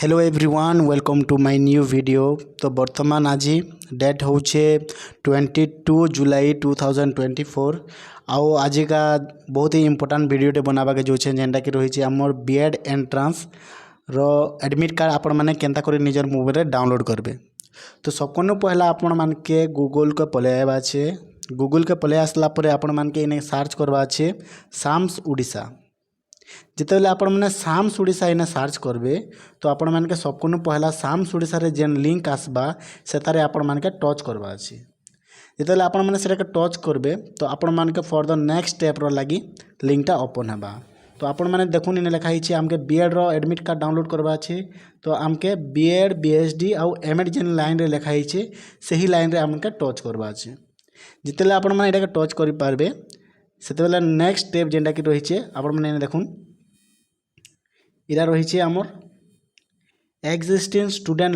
Hello everyone welcome to my new video. तो बर्तमान आज डेट हूँ 22 जुलाई 2024 आउ आज का बहुत ही इम्पोर्टाट वीडियोटे बनावाके जो जेनटा कि रही आमर बीएड एंट्रांस रो एडमिट कार्ड आपण मैंने केनता कर निजर मोबाइल रे डाउनलोड करबे। तो सबको पहला आपण मान के गूगल के पले आवा छे। गूगल के पले आसला परे आपण मान के इने सर्च करवा छे साम्स ओडिशा। जितेबाला आपण मैंने साम्स ओडिशा इने सर्च करबे तो आपण मान के सबको पहला साम्स ओडिशा रे जेन लिंक आसबा सेतारे आपण मान के टच करवा अछि। जितेबाला आपण मैंने सेटा के टच करबे तो आपण मान के फॉर द नेक्स्ट स्टेप रो लगी लिंकटा ओपन हेबा। तो आपण मैंने देखुन इने लिखा है आमके बीएड रो एडमिट कार्ड डाउनलोड करवा अछि। तो आमके बीएड बीएसडी आउ एमएड जेन लाइन रे लिखा है सही लाइन रे आमके टच करवा अछि। जितेबाला आपण मैंने एटा के टच करि पारबे सेतेबाला नेक्स्ट स्टेप जेनटा कि रही आपण मैंने देखुन इरा रही आमर एक्जिस्टिंग स्टूडेंट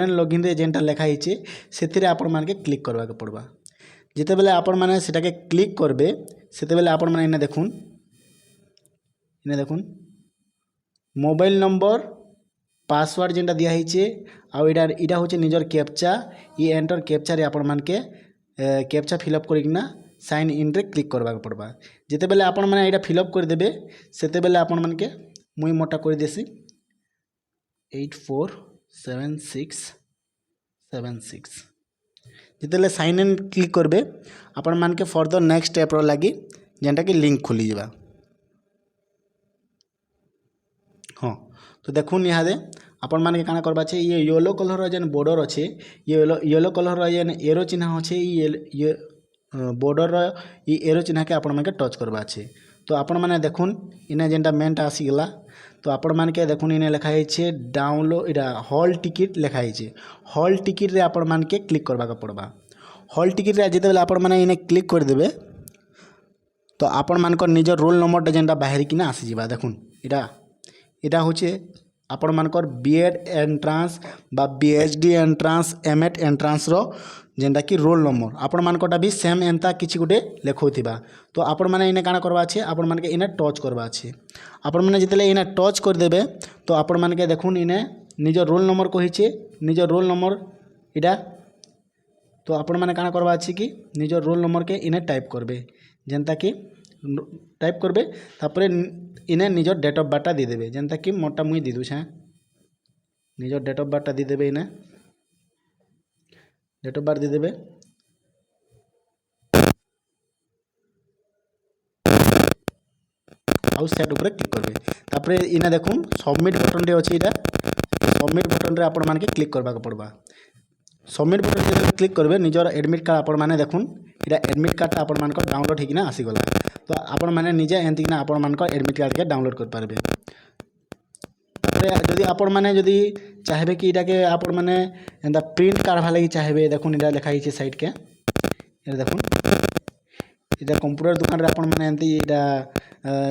लॉगिन रे जेनटा लिखा है से आपण मान के क्लिक करवा के पड़वा। जितेबाला आपण मैंने सेटा के क्लिक करबे सेतेबाला आपण मैंने इने देखुन मोबाइल नंबर पासवर्ड जेनटा दिया है आउ इटा होचे निजर कैप्चा ये एंटर कैप्चा रे आपण मान के कैप्चा फिलअप करिकना साइन इन रे क्लिक करवा के पड़वा। जितेबाला आपण मैंने इटा फिलअप कर देबे सेतेबाला आपण मान के मुई मोटा कर देसी 847676। जितेबाला साइन इन क्लिक करबे आपण मान के फॉर द नेक्स्ट स्टेप रो लगी जेनटा कि लिंक खोली जावा। हाँ तो देखुन यहाँ आपण मान के काना करबा छे ये येलो कलर रो जेन बॉर्डर अच्छे ये येलो कलर रो जेन एरो चिन्ह अच्छे ये बॉर्डर रो ये एरो चिन्ह के आपण मान के टच करबा छे। तो आपण माने देखुन इने जेनटा मेनटा आसीगला तो आपण मान के देखुन इने लिखा है डाउनलोड इटा हॉल टिकट लिखा है हॉल टिकट रे आपण मान के क्लिक करबा के पड़बा। हॉल टिकट रे जेतेबेला आपण माने इने क्लिक कर देबे तो आपण मान को निजर रोल नंबर जेनटा बाहर किना आसी जिबा। देखुन इटा होचे आपण मानकर बीएड एंट्रांस बा बीएसडी एंट्रांस एमएड एंट्रांस रो जेनटा कि रोल नंबर आपण मानकोटा भी सेम एंता किछि गुटे लेखोथिबा। तो आपण माने इने काना करबा छै आपण मान के इने टच करबा छै। आपण माने जितले इने टच कर देबे तो आपण मान के देखुन इने निजर रोल नंबर कहि छै निजर रोल नंबर इटा। तो आपण माने काना करबा छै कि निजर रोल नंबर के इने टाइप करबे जेनता कि टाइप करबे तापरे इने निजर डेट ऑफ बर्थ दे देबे जेनता कि मोटा मुई दे दुछे निजर डेट ऑफ बर्थ दे देबे इने डेट ऑफ बर्थ दे देबे। आउ सेट ऊपर क्लिक करबे तापरे इने देखुन सबमिट बटन रे अछि इटा सबमिट बटन रे आपण मान के क्लिक करबा के पड़बा। सबमिट बटन रे क्लिक करबे निजर एडमिट कार्ड आपण माने देखुन इटा एडमिट कार्ड आपण मान को डाउनलोड हिकिना आसी गला। तो आपण माने निजे एंती किना आपण मान को एडमिट कार्ड के डाउनलोड कर पारबे। जदि आपण माने जदि चाहबे कि इटा के आपण माने एंदा प्रिंट करबा लागि चाहबे देखुन इटा लिखा हिचे साइड के इटा देखुन इटा कंप्यूटर दुकान रे आपण माने एंती इटा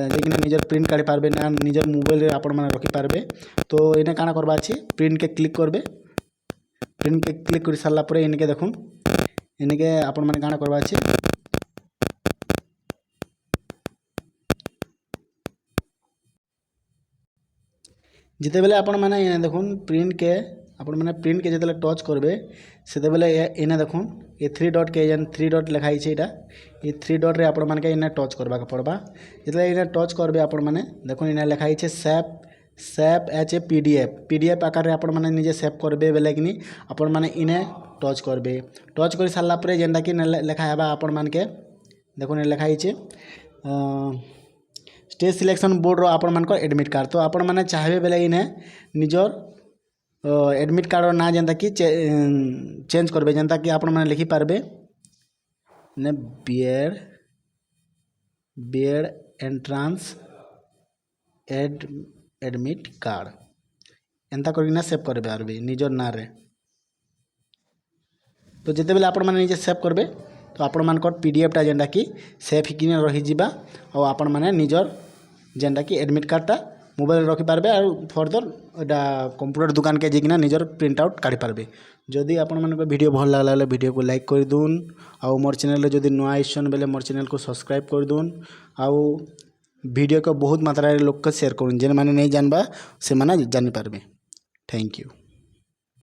जेकिना निजर प्रिंट काढि पारबे ना निजर मोबाइल रे आपण माने रखि पारबे। तो इने काना करबा अछि प्रिंट के क्लिक करबे प्रिंट के क्लिक कर सारला परे इनके देखुन इनके आपण माने काना करबा अछि जिते बेले आपण माने इने देखुन प्रिंट के आपण माने प्रिंट के जेतेले टच करबे सेते बेले इने देखुन ये 3 डॉट के जेन 3 डॉट लिखा हिचे इटा ये 3 डॉट रे आपण माने के इने टच करबा के पड़बा। जेतेले इने टच करबे आपण माने देखुन इने लिखा हिचे सेव एज ए पीडीएफ आकार रे आपण माने निजे सेव करबे बेले किनी आपण माने इने टच करबे। टच कर सारला परे जेनटा कि लिखा हेबा आपण मान के देखुन लिखा हिचे स्टेट सिलेक्शन बोर्ड रो आपण मान को एडमिट कार्ड। तो आपण माने चाहबे बेले इने निजर एडमिट कार्ड ना जेनता कि चेंज करबे जेनता कि आपण माने लिखि पारबे ने बीएड एंट्रांस एडमिट कार्ड एंता करना सेव करबे आरबे निजर ना रे। तो जिते बेले आपण माने निजे सेव करबे तो आपण मान को पीडीएफ टा जेनटा कि सेव हिकिने रही जिबा और आपण माने निजर जेनटा कि एडमिट कार्ड टा मोबाइल रखि पारबे और फर्दर एटा कंप्यूटर दुकान के जिकिना निजर प्रिंट आउट काढि पारबे। जदि आपण मान को वीडियो भल लागला वीडियो को लाइक कर दून आउ मोर चैनल जदि नुआ आइछन बेले मोर चैनल को सब्सक्राइब कर दून आउ भिडियो को बहुत मात्रा लोक को शेयर करूँ जेन मैंने नहीं जानबा से मैंने जानी पारबे। Thank you.